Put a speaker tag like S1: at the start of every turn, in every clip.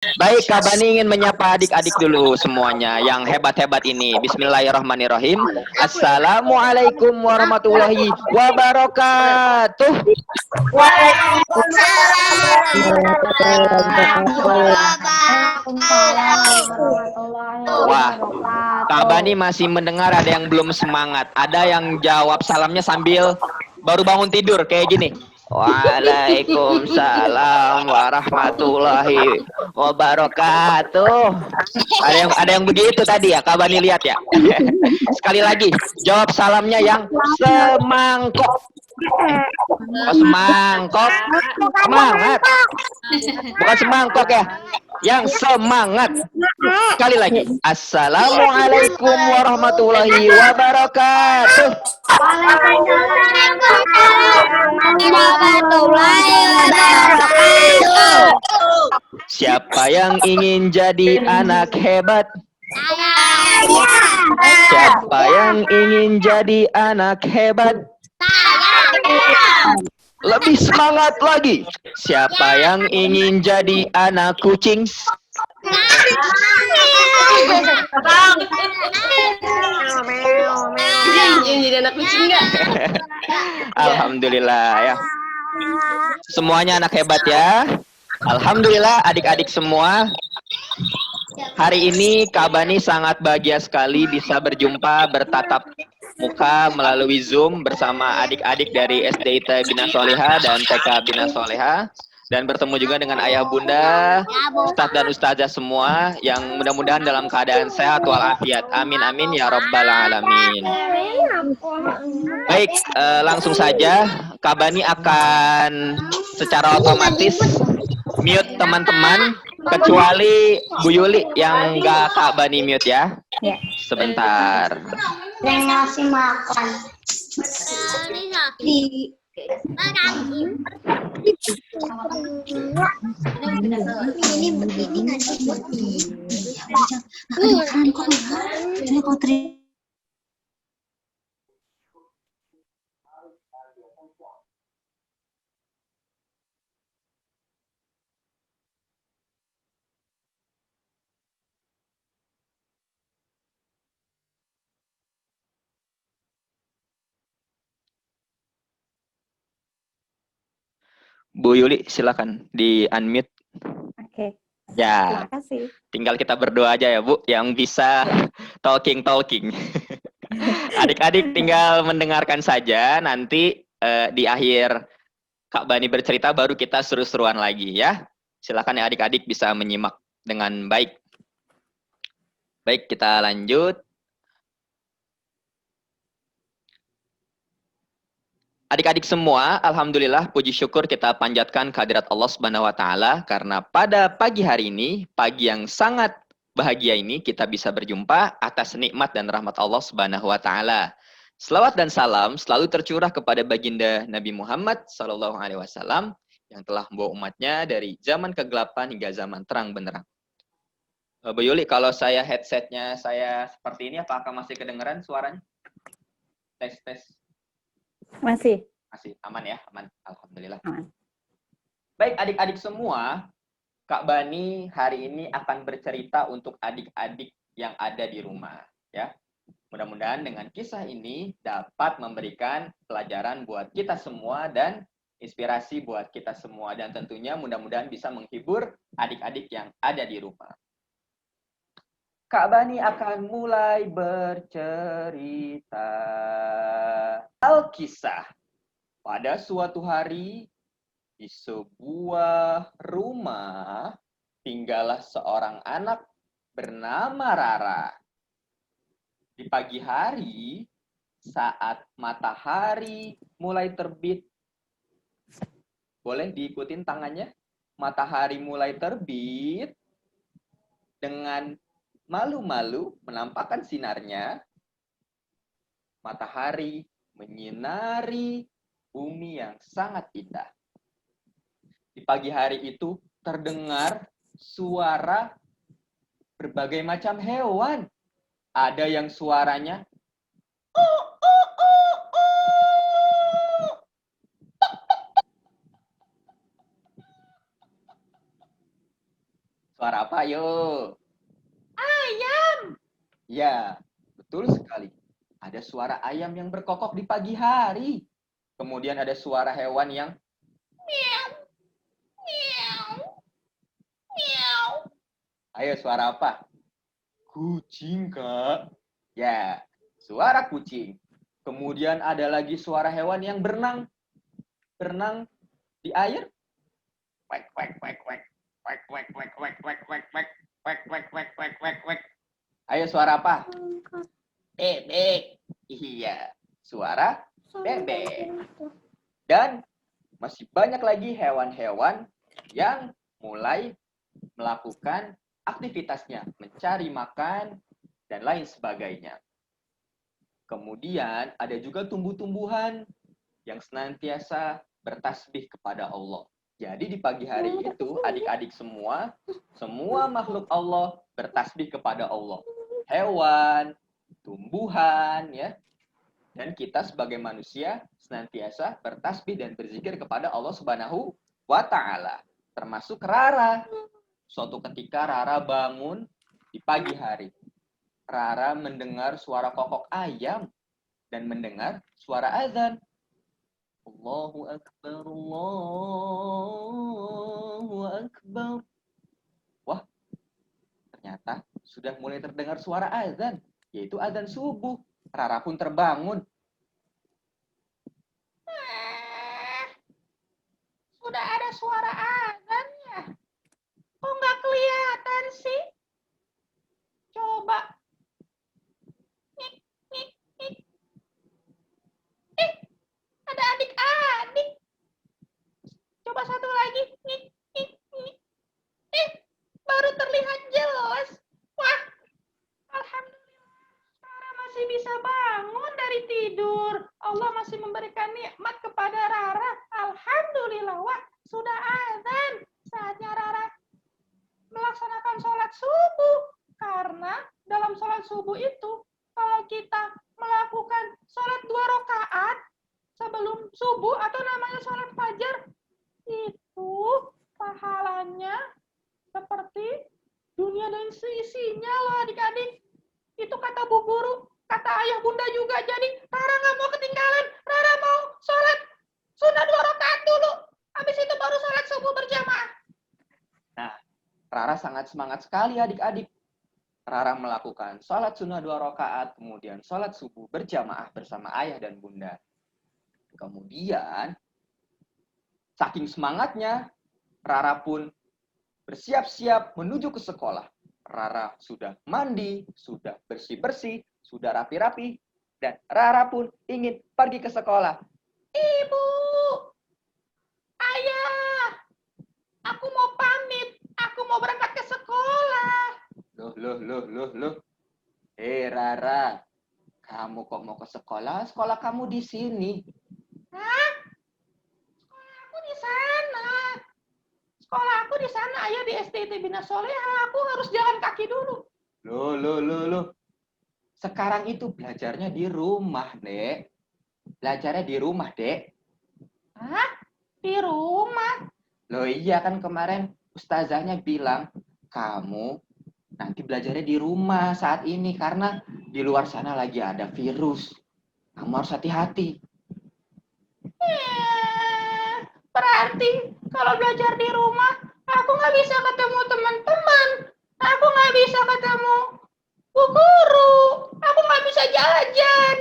S1: Baik, Kak Bani ingin menyapa adik-adik dulu semuanya yang hebat-hebat ini. Bismillahirrahmanirrahim. Assalamualaikum warahmatullahi wabarakatuh. Wah, Kak Bani masih mendengar ada yang belum semangat. Ada yang jawab salamnya sambil baru bangun tidur kayak gini. Waalaikumsalam warahmatullahi wabarakatuh. Ada yang begitu tadi ya, Kak Bani lihat ya. Sekali lagi, jawab salamnya yang semangkok. Oh, semangkok. Semangat. Bukan semangkok ya. Yang semangat. Sekali lagi. Assalamualaikum warahmatullahi wabarakatuh. Siapa yang ingin jadi anak hebat? Siapa yang ingin jadi anak hebat? Lebih semangat lagi. Siapa yang ingin jadi anak kucing?
S2: Jadi anak kucing nggak?
S1: Alhamdulillah ya. Semuanya anak hebat ya. Alhamdulillah adik-adik semua. Hari ini Kak Bani sangat bahagia sekali bisa berjumpa bertatap muka melalui Zoom bersama adik-adik dari SD ITA Bina Soleha dan TK Bina Soleha. Dan bertemu juga dengan ayah bunda, ustadz dan ustazah semua yang mudah-mudahan dalam keadaan sehat walafiat. Amin amin ya rabbal alamin. Baik, langsung saja Kak Bani akan secara otomatis mute teman-teman kecuali Bu Yuli yang nggak Kak Bani mute ya. Sebentar.
S3: Yang ngasih makan di ini ngasih kok
S1: Bu Yuli silakan di unmute.
S4: Oke.
S1: Ya.
S4: Terima kasih.
S1: Tinggal kita berdoa aja ya Bu yang bisa talking. Adik-adik tinggal mendengarkan saja, nanti di akhir Kak Bani bercerita baru kita seru-seruan lagi ya. Silakan ya adik-adik bisa menyimak dengan baik. Baik, kita lanjut. Adik-adik semua, alhamdulillah puji syukur kita panjatkan kehadirat Allah Subhanahu wa taala karena pada pagi hari ini, pagi yang sangat bahagia ini kita bisa berjumpa atas nikmat dan rahmat Allah Subhanahu wa taala. Selawat dan salam selalu tercurah kepada baginda Nabi Muhammad sallallahu alaihi wasallam yang telah membawa umatnya dari zaman kegelapan hingga zaman terang benderang. Bu Yuli, kalau saya headsetnya saya seperti ini apakah masih kedengaran suaranya? Tes.
S4: Masih
S1: aman ya, aman. Alhamdulillah.
S4: aman.
S1: Baik adik-adik semua, Kak Bani hari ini akan bercerita untuk adik-adik yang ada di rumah ya. Mudah-mudahan dengan kisah ini dapat memberikan pelajaran buat kita semua dan inspirasi buat kita semua dan tentunya mudah-mudahan bisa menghibur adik-adik yang ada di rumah. Kak Bani akan mulai bercerita. Alkisah. Pada suatu hari, di sebuah rumah, tinggallah seorang anak bernama Rara. Di pagi hari, saat matahari mulai terbit, boleh diikutin tangannya? Matahari mulai terbit, dengan malu-malu menampakkan sinarnya, matahari menyinari bumi yang sangat indah. Di pagi hari itu terdengar suara berbagai macam hewan. Ada yang suaranya Suara apa? Yuk.
S2: Ayam.
S1: Ya, betul sekali. Ada suara ayam yang berkokok di pagi hari. Kemudian ada suara hewan yang
S2: Miau. Miau. Miau.
S1: ayo suara apa? Kucing, Kak. Ya, suara kucing. Kemudian ada lagi suara hewan yang berenang. Berenang di air. Wek, wek, wek, wek. Wek, wek, wek, wek, wek, wek, wek. Wek, wek, wek, wek, wek, wek. Ayo suara apa? Bebek. Iya, suara bebek. Dan masih banyak lagi hewan-hewan yang mulai melakukan aktivitasnya, mencari makan, dan lain sebagainya. Kemudian ada juga tumbuh-tumbuhan yang senantiasa bertasbih kepada Allah. Jadi di pagi hari itu adik-adik semua makhluk Allah bertasbih kepada Allah. Hewan, tumbuhan, ya. Dan kita sebagai manusia senantiasa bertasbih dan berzikir kepada Allah Subhanahu wa Ta'ala. Termasuk Rara. Suatu ketika Rara bangun di pagi hari. Rara mendengar suara kokok ayam dan mendengar suara azan. Allahu Akbar, Allahu Akbar. Wah, ternyata sudah mulai terdengar suara azan, yaitu azan subuh. Rara pun terbangun.
S2: Sudah ada suara azannya. Kok nggak kelihatan sih? Coba. Nik, nik, nik. Ada adik-adik. Coba satu lagi. Nik, nik, nik. Baru terlihat jelas. Wah, alhamdulillah. Rara masih bisa bangun dari tidur. Allah masih memberikan nikmat kepada Rara. Alhamdulillah. Wah, sudah azan. Saatnya Rara melaksanakan sholat subuh. Karena dalam sholat subuh itu, kalau kita melakukan sholat 2 rakaat sebelum subuh atau namanya sholat fajar, itu pahalanya seperti dunia dan seisinya loh adik-adik. Itu kata bu guru, kata ayah bunda juga. Jadi Rara nggak mau ketinggalan. Rara mau sholat sunnah 2 rakaat dulu. Habis itu baru sholat subuh berjamaah.
S1: Nah, Rara sangat semangat sekali adik-adik. Rara melakukan sholat sunnah 2 rakaat, kemudian sholat subuh berjamaah bersama ayah dan bunda. Kemudian, saking semangatnya, Rara pun bersiap-siap menuju ke sekolah. Rara sudah mandi, sudah bersih-bersih, sudah rapi-rapi, dan Rara pun ingin pergi ke sekolah.
S2: Ibu, ayah, aku mau pamit. Aku mau berangkat ke sekolah.
S1: Loh. Rara, kamu kok mau ke sekolah? Sekolah kamu di sini.
S2: Hah? Sekolah aku di sana. Sekolah aku di sana, ayah di STT Bina Soleha. Aku harus jalan kaki dulu.
S1: Loh. Sekarang itu belajarnya di rumah, Dek. Belajarnya di rumah, Dek.
S2: Hah? Di rumah?
S1: Loh iya kan kemarin ustazahnya bilang, kamu nanti belajarnya di rumah saat ini karena di luar sana lagi ada virus. Kamu harus hati-hati.
S2: Berarti kalau belajar di rumah, aku nggak bisa ketemu teman-teman. Aku nggak bisa ketemu bu guru. Aku nggak bisa jajan.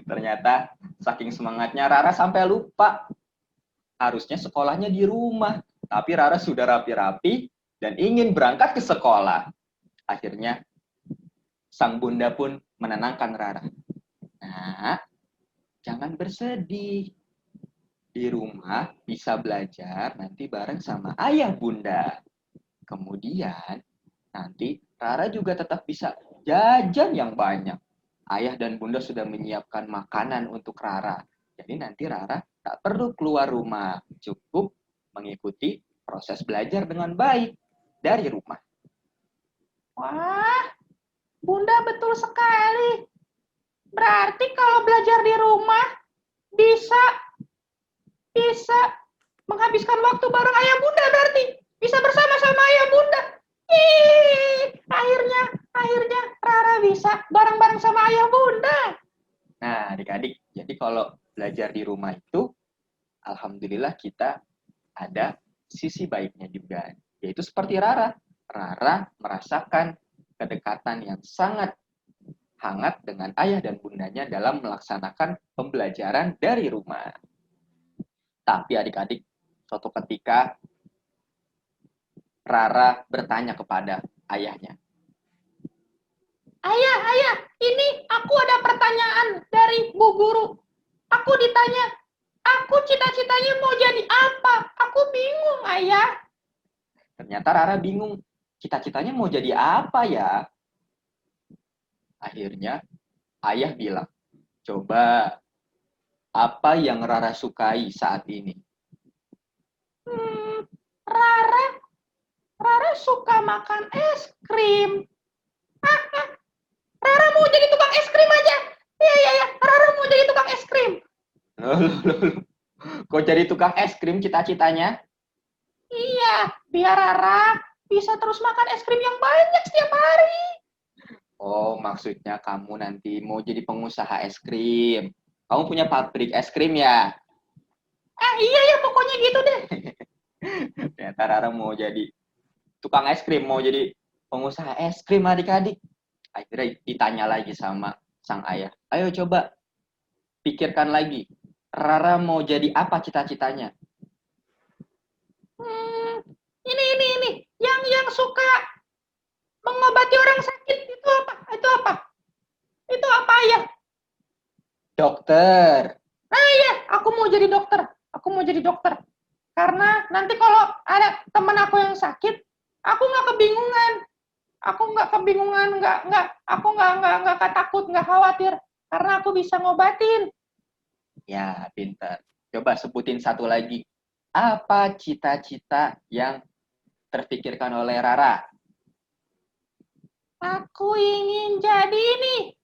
S1: Ternyata saking semangatnya Rara sampai lupa. Harusnya sekolahnya di rumah. Tapi Rara sudah rapi-rapi dan ingin berangkat ke sekolah. Akhirnya sang bunda pun menenangkan Rara. Nah, jangan bersedih. Di rumah bisa belajar nanti bareng sama ayah bunda. Kemudian nanti Rara juga tetap bisa jajan yang banyak. Ayah dan bunda sudah menyiapkan makanan untuk Rara. Jadi nanti Rara tak perlu keluar rumah. Cukup mengikuti proses belajar dengan baik dari rumah.
S2: Wah, bunda betul sekali. Berarti kalau belajar di rumah bisa menghabiskan waktu bareng ayah bunda berarti. bisa bersama sama ayah bunda. Akhirnya Rara bisa bareng-bareng sama ayah bunda.
S1: Nah, adik-adik, jadi kalau belajar di rumah itu, alhamdulillah kita ada sisi baiknya juga. Yaitu seperti Rara. Rara merasakan kedekatan yang sangat hangat dengan ayah dan bundanya dalam melaksanakan pembelajaran dari rumah. Tapi adik-adik, suatu ketika Rara bertanya kepada ayahnya.
S2: Ayah, ini aku ada pertanyaan dari Bu Guru. Aku ditanya, aku cita-citanya mau jadi apa? Aku bingung, ayah.
S1: Ternyata Rara bingung, cita-citanya mau jadi apa ya? Akhirnya ayah bilang, coba apa yang Rara sukai saat ini?
S2: Rara suka makan es krim. Rara mau jadi tukang es krim aja. Iya, Rara mau jadi tukang es krim.
S1: Loh. Kok jadi tukang es krim cita-citanya?
S2: Iya, biar Rara bisa terus makan es krim yang banyak setiap hari.
S1: Oh, maksudnya kamu nanti mau jadi pengusaha es krim. Kamu punya pabrik es krim ya?
S2: Iya ya, pokoknya gitu deh.
S1: Ternyata Rara mau jadi tukang es krim, mau jadi pengusaha es krim adik-adik. Akhirnya ditanya lagi sama sang ayah. Ayo coba pikirkan lagi. Rara mau jadi apa cita-citanya?
S2: Ini. Yang suka mengobati orang sakit itu apa? Itu apa ya?
S1: Dokter.
S2: Iya, aku mau jadi dokter. Karena nanti kalau ada teman aku yang sakit, aku nggak kebingungan. Aku nggak takut, nggak khawatir. Karena aku bisa ngobatin.
S1: Ya, pintar. Coba sebutin satu lagi. Apa cita-cita yang terpikirkan oleh Rara?
S2: Aku ingin jadi ini.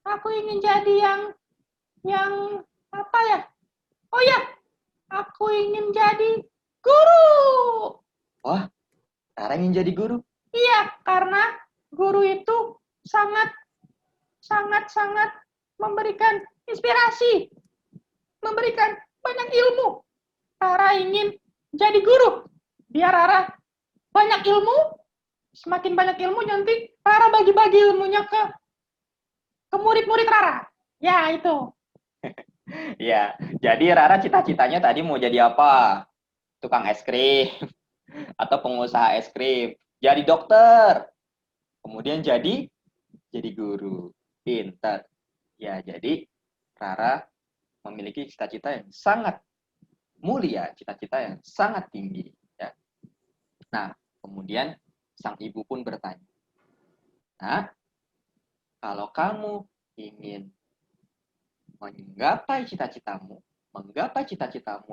S2: Aku ingin jadi yang apa ya? Oh ya, aku ingin jadi guru.
S1: Wah, Rara ingin jadi guru?
S2: Iya, karena guru itu sangat memberikan inspirasi, memberikan banyak ilmu. Rara ingin jadi guru. Biar Rara banyak ilmu, semakin banyak ilmu nanti Rara bagi-bagi ilmunya ke murid-murid Rara. Ya, itu.
S1: Ya, jadi Rara cita-citanya tadi mau jadi apa? Tukang es krim atau pengusaha es krim? Jadi dokter. Kemudian jadi guru. Pintar. Ya, jadi Rara memiliki cita-cita yang sangat mulia, cita-cita yang sangat tinggi. Ya. Nah, kemudian sang ibu pun bertanya, nah, kalau kamu ingin menggapai cita-citamu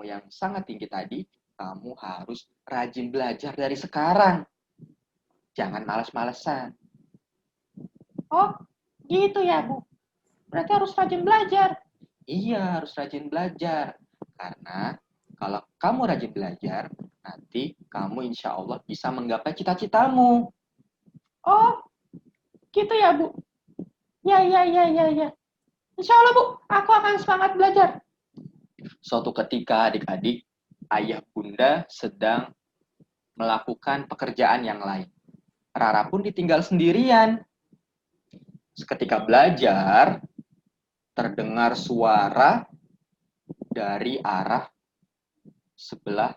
S1: yang sangat tinggi tadi, kamu harus rajin belajar dari sekarang. Jangan malas-malesan.
S2: Oh, gitu ya, Bu. Berarti harus rajin belajar.
S1: Iya, harus rajin belajar. Karena kalau kamu rajin belajar, nanti kamu insya Allah bisa menggapai cita-citamu.
S2: Oh, gitu ya, Bu. Ya. Insya Allah, Bu, aku akan semangat belajar.
S1: Suatu ketika adik-adik, ayah bunda sedang melakukan pekerjaan yang lain. Rara pun ditinggal sendirian. Seketika belajar, terdengar suara dari arah sebelah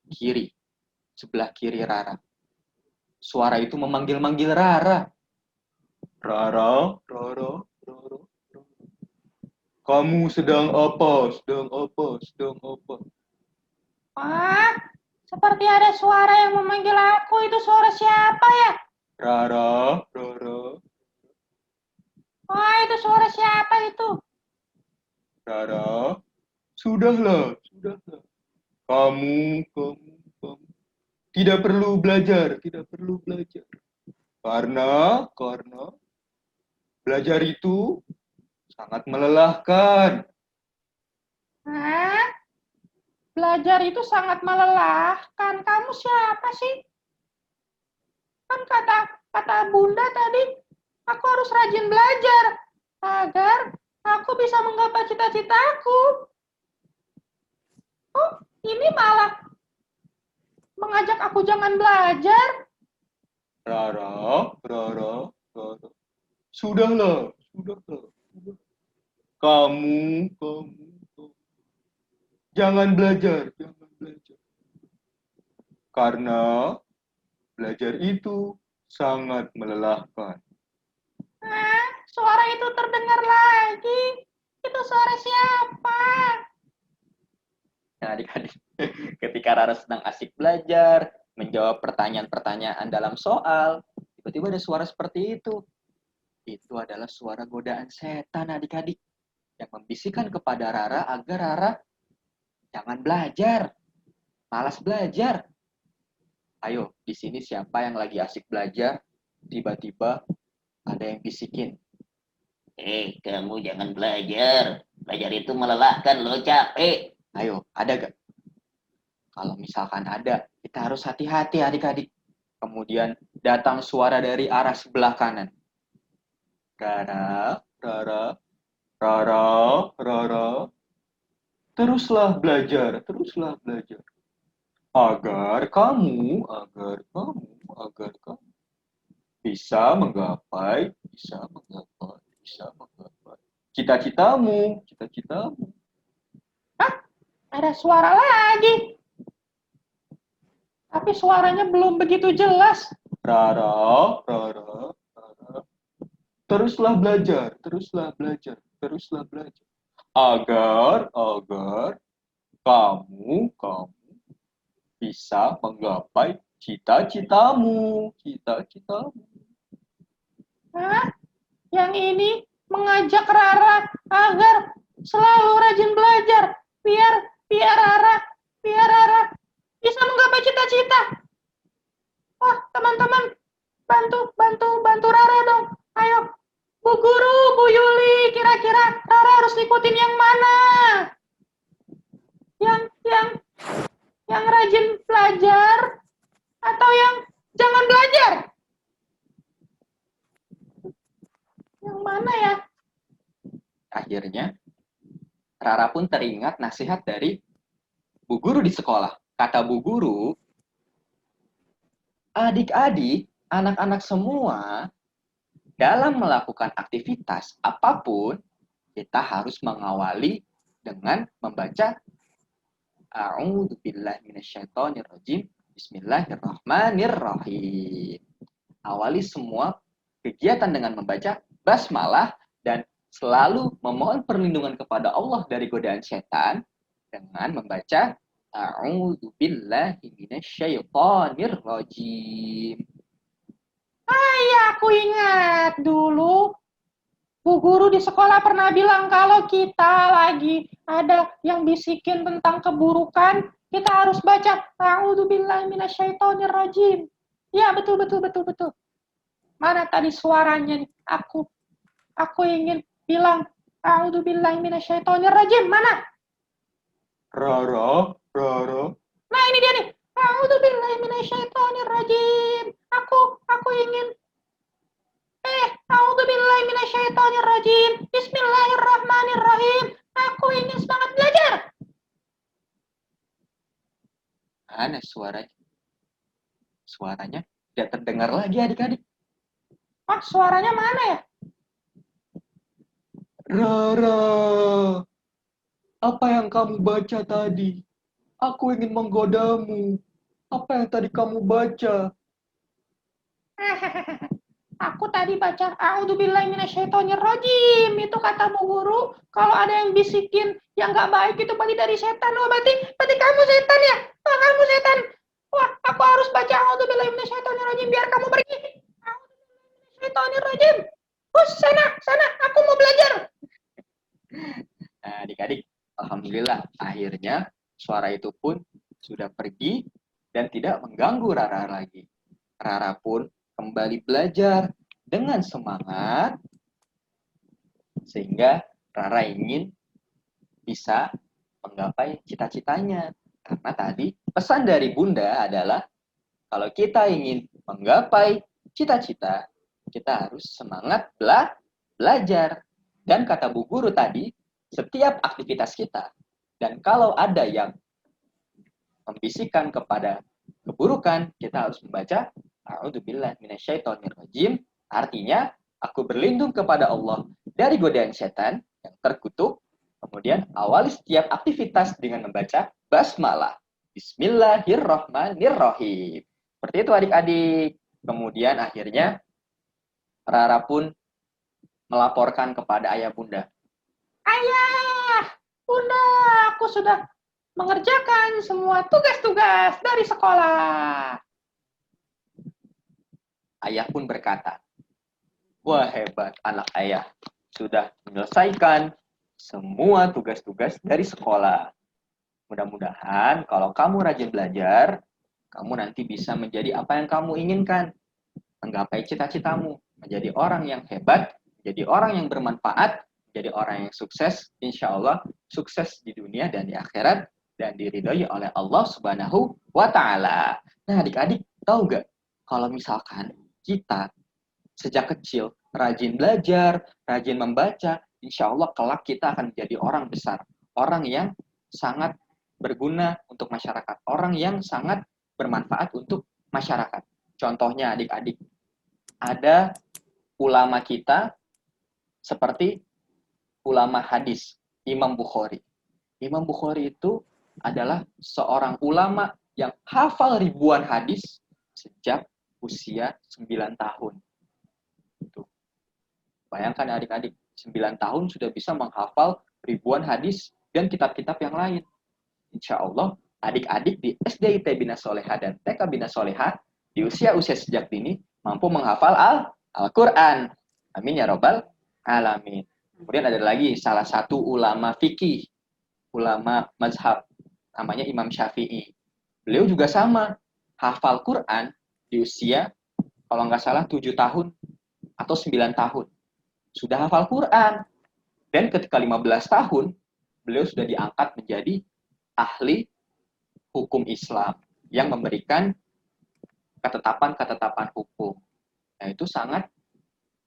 S1: kiri Rara. Suara itu memanggil-manggil Rara. Rara. Kamu sedang apa?
S2: Wah, seperti ada suara yang memanggil aku. Itu suara siapa ya?
S1: Rara.
S2: Wah, itu suara siapa itu?
S1: Rara. Sudahlah. Kamu tidak perlu belajar. Karena belajar itu sangat melelahkan.
S2: Hah? belajar itu sangat melelahkan. Kamu siapa sih? Kan kata Bunda tadi, aku harus rajin belajar agar aku bisa menggapai cita-citaku. Oh, ini malah mengajak aku jangan belajar.
S5: Rara. Sudahlah. Kamu. Jangan belajar. Karena belajar itu sangat melelahkan.
S2: Suara itu terdengar lagi. Itu suara siapa?
S1: Nah, adik-adik, ketika Rara sedang asik belajar, menjawab pertanyaan-pertanyaan dalam soal, tiba-tiba ada suara seperti itu. Itu adalah suara godaan setan, adik-adik, yang membisikkan kepada Rara agar Rara jangan belajar, malas belajar. Ayo, di sini siapa yang lagi asik belajar, tiba-tiba ada yang bisikin.
S6: Kamu jangan belajar. Belajar itu melelahkan, lo capek.
S1: Ayo, ada gak? Kalau misalkan ada, kita harus hati-hati adik-adik. Kemudian datang suara dari arah sebelah kanan. Rara.
S5: Teruslah belajar. Agar kamu bisa menggapai cita-citamu.
S2: Ada suara lagi. Tapi suaranya belum begitu jelas.
S5: Rara. Teruslah belajar. Agar kamu bisa menggapai cita-citamu.
S2: Yang ini mengajak Rara agar selalu rajin belajar. Biar Rara bisa menggapai cita-cita. Wah, teman-teman, bantu Rara dong. Ayo, Bu Guru, Bu Yuli, kira-kira Rara harus ikutin yang mana? Yang rajin belajar atau yang jangan belajar? Yang mana ya?
S1: Akhirnya, Rara pun teringat nasihat dari Bu Guru di sekolah. Kata Bu Guru, adik-adik, anak-anak semua, dalam melakukan aktivitas apapun, kita harus mengawali dengan membaca A'udzubillahi minasyaitonirrajim. Bismillahirrahmanirrahim. Awali semua kegiatan dengan membaca basmalah dan selalu memohon perlindungan kepada Allah dari godaan setan dengan membaca A'udzubillahi minasyaitonirrajim.
S2: Aku ingat dulu Bu Guru di sekolah pernah bilang kalau kita lagi ada yang bisikin tentang keburukan, kita harus baca A'udzubillahi minasyaitonirrajim. Ya, betul. Mana tadi suaranya nih? Aku ingin bilang A'udzubillahi minasyaitonirrajim. Mana?
S5: Rara.
S2: Nah, ini dia nih. A'udzubillahi minasyaitonirrajim. Aku ingin A'udzubillahi minasyaitonirrajim. Bismillahirrahmanirrahim. Aku ingin semangat belajar.
S1: Mana suaranya? Suaranya tidak terdengar lagi adik-adik.
S2: Suaranya mana ya?
S5: Rara. Apa yang kamu baca tadi? Aku ingin menggodamu. Apa yang tadi kamu baca?
S2: Aku tadi baca A'udzubillahi minasyaitonirrajim. Itu kata Bu Guru, kalau ada yang bisikin yang nggak baik itu berarti dari setan. Oh, berarti kamu setan ya? Oh, kamu setan. Wah, aku harus baca A'udzubillahi minasyaitonirrajim biar kamu pergi. A'udzubillahi minasyaitonirrajim. Sana, aku mau belajar.
S1: Nah, adik-adik, alhamdulillah akhirnya suara itu pun sudah pergi dan tidak mengganggu Rara lagi. Rara pun kembali belajar dengan semangat sehingga Rara ingin bisa menggapai cita-citanya Karena tadi pesan dari Bunda adalah kalau kita ingin menggapai cita-cita, kita harus semangat belajar. Dan kata Bu Guru tadi, setiap aktivitas kita, dan kalau ada yang membisikkan kepada keburukan, kita harus membaca A'udzubillahi minasyaitonirrajim. Artinya, aku berlindung kepada Allah dari godaan setan yang terkutuk. Kemudian awali setiap aktivitas dengan membaca basmalah. Bismillahirrahmanirrahim. Seperti itu adik-adik. Kemudian akhirnya Rara pun melaporkan kepada ayah bunda.
S2: Ayah, Bunda, aku sudah mengerjakan semua tugas-tugas dari sekolah.
S1: Ayah pun berkata, wah hebat anak ayah. Sudah menyelesaikan semua tugas-tugas dari sekolah. Mudah-mudahan kalau kamu rajin belajar, kamu nanti bisa menjadi apa yang kamu inginkan. Menggapai cita-citamu. Menjadi orang yang hebat, menjadi orang yang bermanfaat, menjadi orang yang sukses. Insya Allah sukses di dunia dan di akhirat. Dan diridhoi oleh Allah Subhanahu wa Ta'ala. Nah adik-adik tahu nggak? Kalau misalkan kita sejak kecil rajin belajar, rajin membaca, insya Allah kelak kita akan menjadi orang besar. Orang yang sangat berguna untuk masyarakat. Orang yang sangat bermanfaat untuk masyarakat. Contohnya adik-adik, ada ulama kita seperti ulama hadis, Imam Bukhari. Imam Bukhari itu adalah seorang ulama yang hafal ribuan hadis sejak usia 9 tahun. Tuh. Bayangkan adik-adik, 9 tahun sudah bisa menghafal ribuan hadis dan kitab-kitab yang lain. Insya Allah, adik-adik di SDIT Bina Soleha dan TK Bina Soleha di usia-usia sejak dini mampu menghafal Al-Quran. Amin ya robbal alamin. Kemudian ada lagi salah satu ulama fikih, ulama mazhab, namanya Imam Syafi'i. Beliau juga sama, hafal Quran di usia, kalau nggak salah 7 tahun atau 9 tahun. Sudah hafal Quran. Dan ketika 15 tahun, beliau sudah diangkat menjadi ahli hukum Islam yang memberikan ketetapan-ketetapan hukum. Nah, itu sangat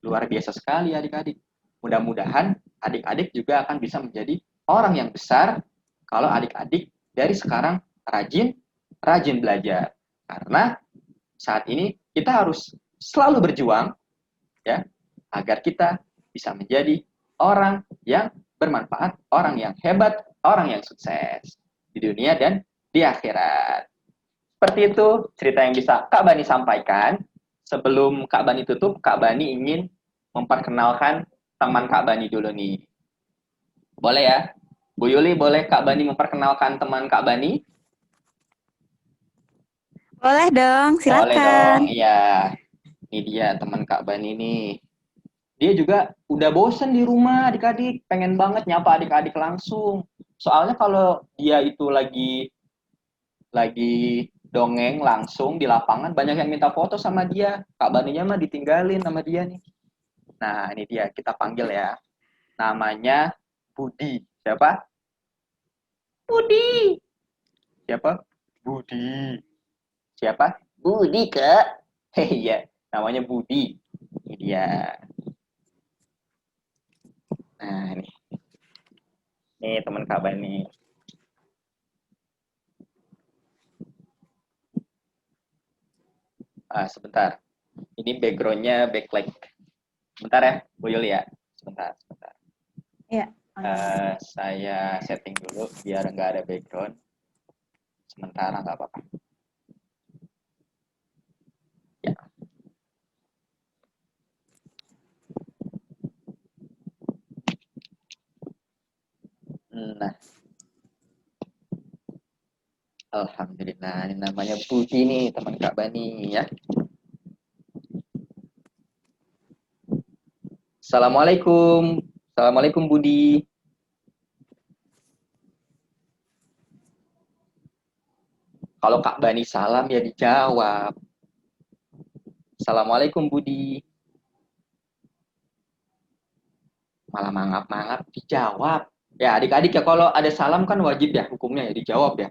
S1: luar biasa sekali adik-adik. Mudah-mudahan adik-adik juga akan bisa menjadi orang yang besar kalau adik-adik dari sekarang rajin belajar. Karena saat ini kita harus selalu berjuang ya agar kita bisa menjadi orang yang bermanfaat, orang yang hebat, orang yang sukses di dunia dan di akhirat. Seperti itu cerita yang bisa Kak Bani sampaikan. Sebelum Kak Bani tutup, Kak Bani ingin memperkenalkan teman Kak Bani dulu nih. Boleh ya? Bu Yuli, boleh Kak Bani memperkenalkan teman Kak Bani?
S4: Boleh dong,
S1: Boleh dong,
S4: silakan.
S1: iya. Ini dia teman Kak Bani nih. Dia juga udah bosen di rumah adik-adik, pengen banget nyapa adik-adik langsung. Soalnya kalau dia itu lagi dongeng langsung di lapangan, banyak yang minta foto sama dia. Kak Baninya mah ditinggalin sama dia nih. Nah, ini dia, kita panggil ya. Namanya Budi. Siapa?
S2: Budi,
S1: Siapa? Budi. Siapa?
S6: Budi, Kak.
S1: Iya, namanya Budi. Ini dia. Nah, ini. Nih teman Kak Bani. Sebentar. Ini background-nya backlight. Sebentar ya, Bu Yuli ya. Sebentar.
S4: Iya.
S1: Saya setting dulu biar nggak ada background. Sementara nggak apa-apa. Ya. Nah, alhamdulillah. Ini namanya Budi nih, teman Kak Bani ya. Assalamualaikum. Assalamualaikum Budi. Kalau Kak Bani salam ya dijawab. Assalamualaikum Budi. Malah mangap-mangap dijawab. Ya adik-adik ya kalau ada salam kan wajib ya hukumnya ya dijawab ya.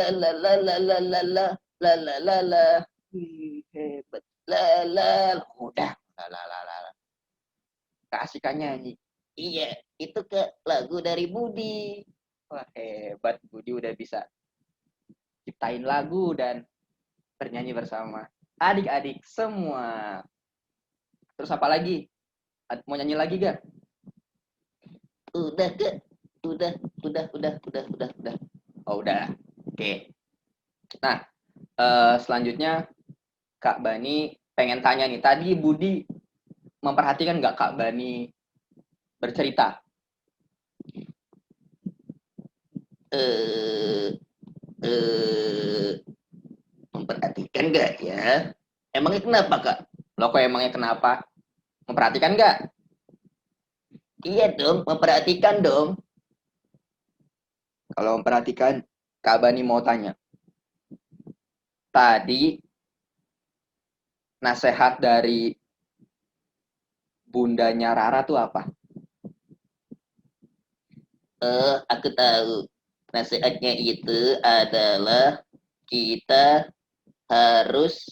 S6: La la la la la la la la la la la. Hebat. La la la. Udah. La la la la. La.
S1: Keasikan nyanyi.
S6: Iya, itu ke lagu dari Budi.
S1: Wah, hebat. Budi udah bisa ciptain lagu dan bernyanyi bersama adik-adik semua. Terus apa lagi? Mau nyanyi lagi gak?
S6: Udah ke? Udah.
S1: Oh, udah. Oke. Nah, selanjutnya Kak Bani pengen tanya nih. Tadi Budi memperhatikan nggak Kak Bani bercerita?
S6: Eh, eh, memperhatikan nggak ya? Emangnya kenapa, Kak?
S1: Loh, kok emangnya kenapa? Memperhatikan nggak?
S6: Iya dong, memperhatikan dong.
S1: Kalau memperhatikan, Kak Bani mau tanya. Tadi nasihat dari bundanya Rara tuh apa?
S6: Aku tahu. Nasihatnya itu adalah kita harus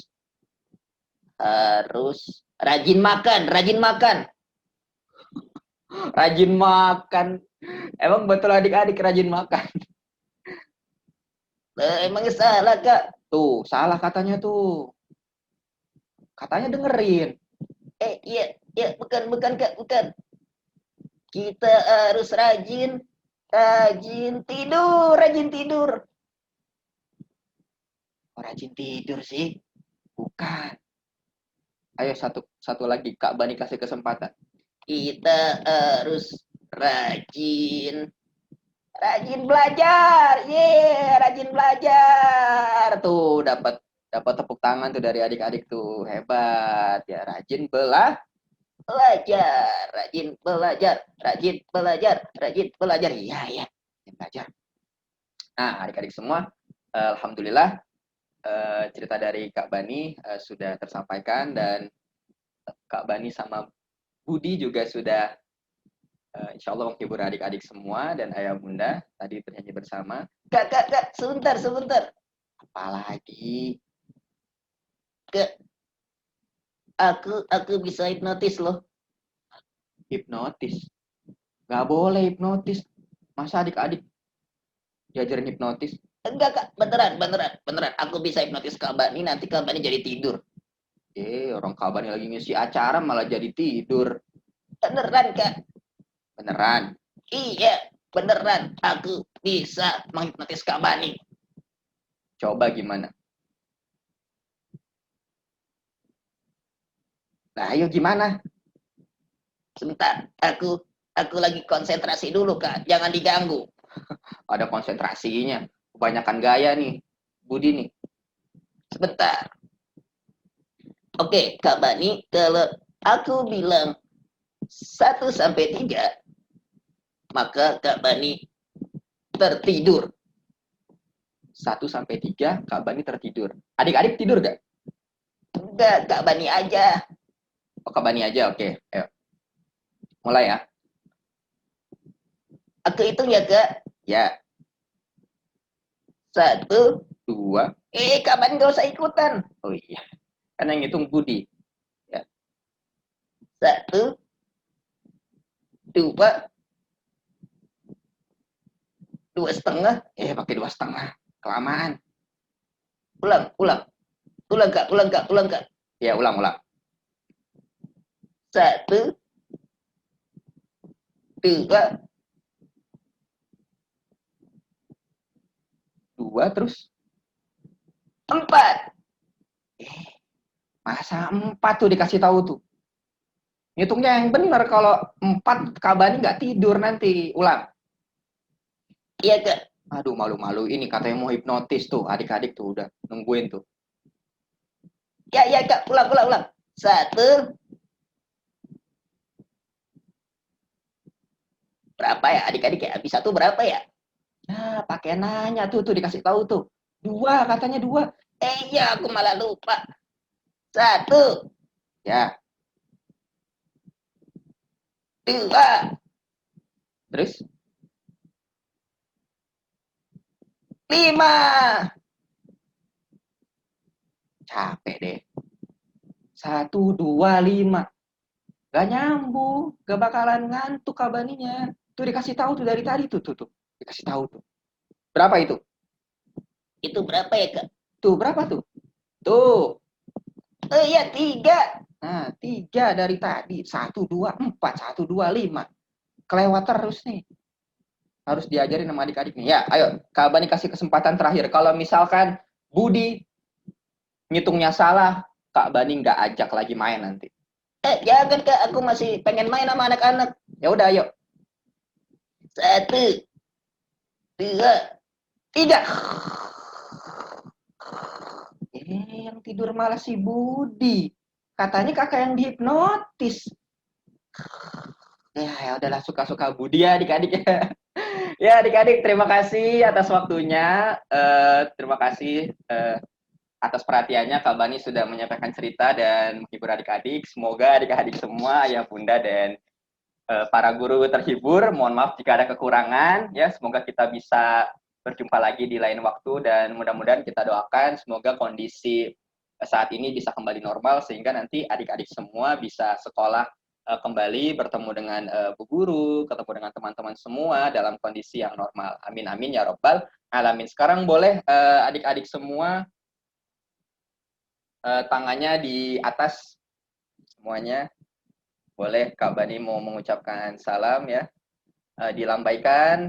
S6: harus rajin makan, rajin makan.
S1: Rajin makan. Emang betul adik-adik rajin makan?
S6: Emangnya salah, Kak?
S1: Tuh, salah katanya tuh. Katanya dengerin.
S6: Iya, bukan, Kak, bukan. Kita harus rajin tidur.
S1: Oh, rajin tidur sih. Bukan. Ayo satu lagi Kak Bani kasih kesempatan.
S6: Kita harus rajin belajar. Rajin belajar.
S1: Tuh dapat tepuk tangan tuh dari adik-adik tuh. Hebat. Ya, rajin
S6: Rajin belajar. Iya, iya.
S1: belajar. Nah, adik-adik semua, alhamdulillah cerita dari Kak Bani sudah tersampaikan dan Kak Bani sama Budi juga sudah insya Allah menghibur adik-adik semua dan ayah bunda tadi bernyanyi bersama.
S6: Kak, sebentar.
S1: Apalagi
S6: Kak, aku bisa hipnotis loh.
S1: hipnotis. Nggak boleh hipnotis. Masa adik-adik diajarin hipnotis?
S6: Enggak, Kak, beneran. Aku bisa hipnotis Kak Bani, nanti Kak Bani jadi tidur.
S1: Orang Kak Bani lagi ngisi acara malah jadi tidur.
S6: Beneran, Kak.
S1: Beneran.
S6: Iya, beneran. Aku bisa menghipnotis Kak Bani.
S1: Coba gimana? Nah, ayo gimana?
S6: Sebentar, aku lagi konsentrasi dulu, Kak. Jangan diganggu.
S1: Ada konsentrasinya. Kebanyakan gaya nih. Budi nih.
S6: Sebentar. Oke, Kak Bani, kalau aku bilang 1 sampai 3, maka Kak Bani tertidur.
S1: 1 sampai 3 Kak Bani tertidur. Adik-adik tidur gak?
S6: Enggak, Kak Bani aja.
S1: Oh, Kak Bani aja, oke. Ayo. Mulai ya.
S6: Aku hitung ya, Kak.
S1: Ya,
S6: 1.
S1: 2.
S6: Kak Bani gak usah ikutan.
S1: Oh iya. Kan yang ngitung Budi.
S6: 1, 2, 2,5.
S1: Pakai 2,5. Kelamaan.
S6: Ulang, Kak.
S1: Ya, ulang.
S6: 1, 2,
S1: 2 terus.
S6: 4.
S1: Masa 4 tuh dikasih tahu tuh. Ngitungnya yang benar kalau 4 Kak Bani nggak tidur nanti. Ulang.
S6: Iya, Kak.
S1: Aduh, malu-malu ini katanya mau hipnotis tuh. Adik-adik tuh udah nungguin tuh.
S6: Ya, Kak. Ulang. 1. Berapa ya adik-adik ya? Habis 1 berapa ya?
S1: Nah, pakai nanya tuh dikasih tahu tuh. 2 katanya 2.
S6: Iya, aku malah lupa. 1,
S1: Ya,
S6: 2,
S1: terus
S6: 5. Capek deh. 1, 2, 5. Gak nyambung. Gak bakalan ngantuk kabaninya. Tuh dikasih tahu tuh dari tadi tuh. Dikasih tahu tuh. Berapa itu? Itu berapa ya, Kak? Tuh, berapa tuh? Tuh. Iya, 3. Nah, 3 dari tadi. 1, 2, 4. 1, 2, 5. Kelewat terus nih. Harus diajarin sama adik-adik nih. Ya, ayo. Kak Bani kasih kesempatan terakhir. Kalau misalkan Budi ngitungnya salah, Kak Bani nggak ajak lagi main nanti. Jangan, Kak. Aku masih pengen main sama anak-anak. Ya udah, ayo. 1, 2, 3. Yang tidur malah si Budi. Katanya kakak yang dihipnotis. Ya udahlah, suka-suka Budi ya adik-adik. Ya adik-adik, terima kasih atas waktunya. Terima kasih atas perhatiannya. Kak Bani sudah menyampaikan cerita dan menghibur adik-adik. Semoga adik-adik semua, ayah bunda dan para guru terhibur. Mohon maaf jika ada kekurangan. Ya, semoga kita bisa berjumpa lagi di lain waktu dan mudah-mudahan kita doakan semoga kondisi saat ini bisa kembali normal sehingga nanti adik-adik semua bisa sekolah kembali, bertemu dengan bu guru, ketemu dengan teman-teman semua dalam kondisi yang normal. Amin amin ya robbal alamin. Sekarang boleh adik-adik semua tangannya di atas semuanya. Boleh Kak Bani mau mengucapkan salam ya. Dilambaikan.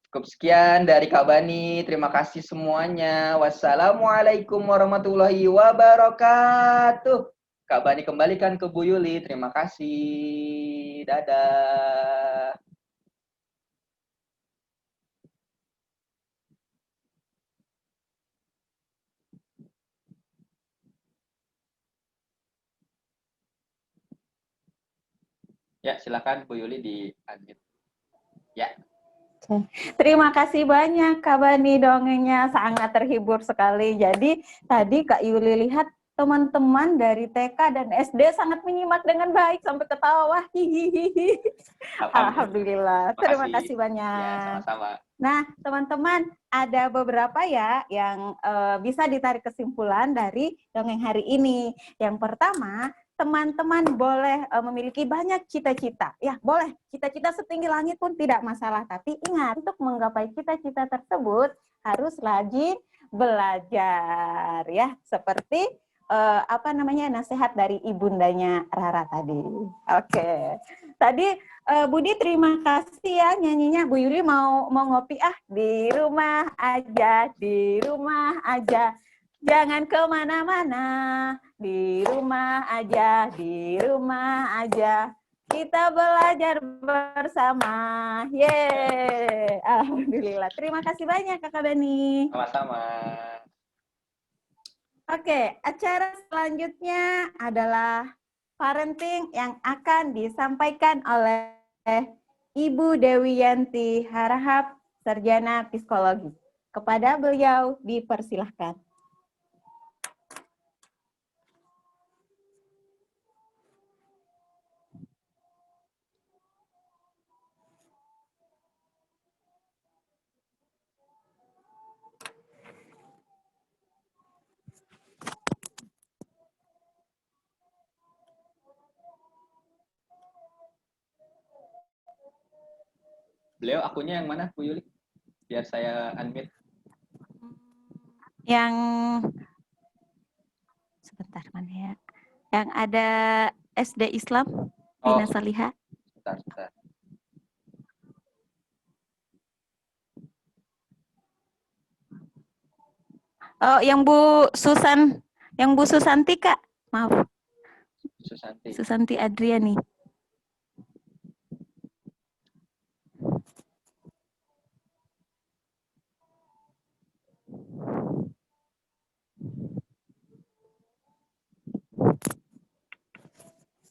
S6: Cukup sekian dari Kak Bani. Terima kasih semuanya. Wassalamualaikum warahmatullahi wabarakatuh. Kak Bani kembalikan ke Bu Yuli. Terima kasih. Dadah. Ya, silakan Bu Yuli di-unmute. Ya.
S4: Terima kasih banyak Kak Bani, dongengnya sangat terhibur sekali. Jadi tadi Kak Yuli lihat teman-teman dari TK dan SD sangat menyimak dengan baik sampai ketawa. Hihihi. Alhamdulillah. Terima kasih
S1: Ya,
S4: banyak.
S1: sama-sama.
S4: Nah, teman-teman, ada beberapa ya yang bisa ditarik kesimpulan dari dongeng hari ini. Yang pertama, teman-teman boleh memiliki banyak cita-cita. Ya, boleh. Cita-cita setinggi langit pun tidak masalah. Tapi ingat, untuk menggapai cita-cita tersebut harus rajin belajar. Ya, seperti nasihat dari ibundanya Rara tadi. Oke. Tadi Budi terima kasih ya nyanyinya. Bu Yuli mau ngopi di rumah aja, di rumah aja. Jangan kemana-mana, di rumah aja, di rumah aja. Kita belajar bersama. Yeay, alhamdulillah. Terima kasih banyak Kakak Bani.
S1: Sama-sama.
S4: Oke, acara selanjutnya adalah parenting yang akan disampaikan oleh Ibu Dewi Yanti Harahap, Sarjana Psikologi. Kepada beliau dipersilahkan.
S1: Beliau akunnya yang mana Bu Yuli? Biar saya unmute.
S4: Yang sebentar mana ya? Yang ada SD Islam, Bina Salihah.
S1: Sebentar.
S4: Oh, yang Bu Susanti Kak. Maaf. Susanti Adriani.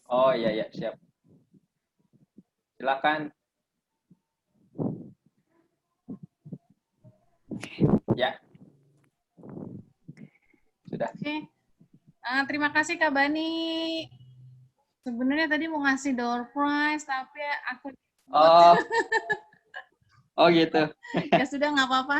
S1: Oh iya siap. Silakan. Ya. Sudah.
S2: Oke. Terima kasih Kak Bani. Sebenarnya tadi mau ngasih door prize, tapi aku
S1: Oh gitu.
S2: ya sudah nggak apa-apa.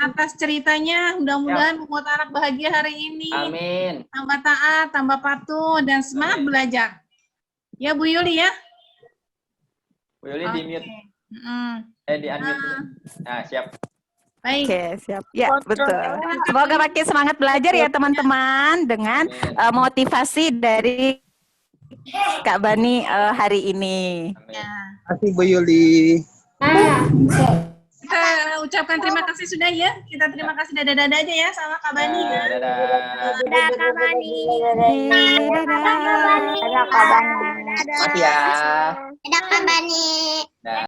S2: atas ceritanya. Mudah-mudahan membuat anak bahagia hari ini.
S6: Amin.
S2: Tambah taat, tambah patuh, dan semangat belajar. Ya Bu Yuli ya.
S1: Bu Yuli di mute.
S2: Mm.
S1: Di unmute dulu. Nah, siap.
S2: Baik.
S4: Oke, siap. Ya, betul. Semoga makin semangat belajar ya teman-teman dengan motivasi dari Kak Bani hari ini.
S1: Amin.
S2: Ya.
S5: Terima kasih Bu Yuli.
S2: Kita ucapkan terima kasih sudah ya. Kita terima kasih dada-dada aja ya sama Kak Bani ya.
S1: Dadah.
S3: Dadah Kak Bani.
S4: Dadah.
S3: Dadah Kak Bani.
S6: Makasih ya.
S3: Dadah Kak Bani.
S1: Dadah.